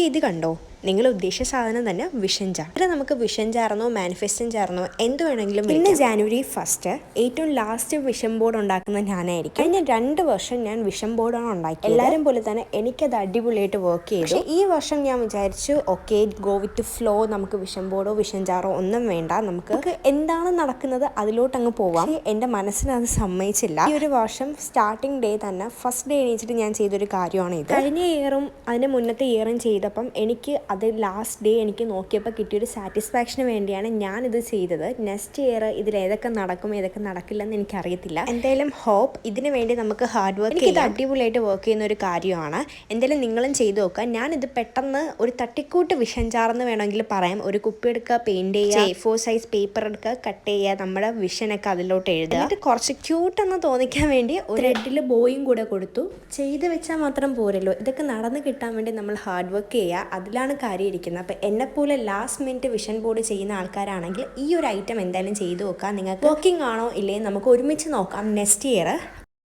ഇത് കണ്ടോ, നിങ്ങൾ ഉദ്ദേശിച്ച സാധനം തന്നെ വിഷൻ ജാർ. ഇവിടെ നമുക്ക് വിഷൻ ജാർന്നോ മാനിഫെസ്റ്റിംഗ് ജാർന്നോ എന്ത് വേണമെങ്കിലും. പിന്നെ ജാനുവരി 1 ഏറ്റവും ലാസ്റ്റ് വിഷൻ ബോർഡ് ഉണ്ടാക്കുന്നത് ഞാനായിരിക്കും. കഴിഞ്ഞ 2 വർഷം ഞാൻ വിഷൻ ബോർഡാണ് ഉണ്ടാക്കിയത്. എല്ലാവരും പോലെ തന്നെ എനിക്കത് അടിപൊളിയായിട്ട് വർക്ക് ചെയ്തു. ഈ വർഷം ഞാൻ വിചാരിച്ചു ഓക്കെ ഗോ വിത്ത് ഫ്ലോ, നമുക്ക് വിഷൻ ബോർഡോ വിഷൻ ജാറോ ഒന്നും വേണ്ട, നമുക്ക് എന്താണ് നടക്കുന്നത് അതിലോട്ട് അങ്ങ് പോവാം. എൻ്റെ മനസ്സിനത് സമ്മതിച്ചില്ല. ഈ ഒരു വർഷം സ്റ്റാർട്ടിങ് ഡേ തന്നെ ഫസ്റ്റ് ഡേ എണീച്ചിട്ട് ഞാൻ ചെയ്തൊരു കാര്യമാണ് ഇത്. കഴിഞ്ഞ ഇയറും അതിൻ്റെ മുന്നത്തെ ഇയറും ചെയ്തപ്പം എനിക്ക് അത് ലാസ്റ്റ് ഡേ എനിക്ക് നോക്കിയപ്പോൾ കിട്ടിയൊരു സാറ്റിസ്ഫാക്ഷന് വേണ്ടിയാണ് ഞാനിത് ചെയ്തത്. നെക്സ്റ്റ് ഇയർ ഇതിൽ ഏതൊക്കെ നടക്കും ഏതൊക്കെ നടക്കില്ലെന്ന് എനിക്കറിയത്തില്ല. എന്തായാലും ഹോപ്പ് ഇതിന് വേണ്ടി നമുക്ക് ഹാർഡ് വർക്ക് ചെയ്യാം. ഇത് അടിപൊളിയായിട്ട് വർക്ക് ചെയ്യുന്ന ഒരു കാര്യമാണ്. എന്തായാലും നിങ്ങളും ചെയ്തു നോക്കുക. ഞാനിത് പെട്ടെന്ന് ഒരു തട്ടിക്കൂട്ട് വിഷൻ ജാറെന്ന് വേണമെങ്കിൽ പറയാം. ഒരു കുപ്പി എടുക്കുക, പെയിൻറ് ചെയ്യുക, A4 സൈസ് പേപ്പർ എടുക്കുക, കട്ട് ചെയ്യുക, നമ്മുടെ വിഷനൊക്കെ അതിലോട്ട് എഴുതുക. എന്നിട്ട് കുറച്ച് ക്യൂട്ടെന്ന് തോന്നിക്കാൻ വേണ്ടി ഒരു റെഡിൽ ബോയും കൂടെ കൊടുത്തു. ചെയ്ത് വെച്ചാൽ മാത്രം പോരല്ലോ, ഇതൊക്കെ നടന്ന് കിട്ടാൻ വേണ്ടി നമ്മൾ ഹാർഡ് വർക്ക് ചെയ്യുക. അതിലാണ് കാര്യം ഇരിക്കുന്നത്. അപ്പോൾ എന്നെപ്പോലെ ലാസ്റ്റ് മിനിറ്റ് വിഷൻ ബോർഡ് ചെയ്യുന്ന ആൾക്കാരാണെങ്കിൽ ഈ ഒരു ഐറ്റം എന്തായാലും ചെയ്തു നോക്കുക. നിങ്ങൾക്ക് വർക്കിംഗ് ആണോ ഇല്ലേ നമുക്ക് ഒരുമിച്ച് നോക്കാം നെക്സ്റ്റ് ഇയർ.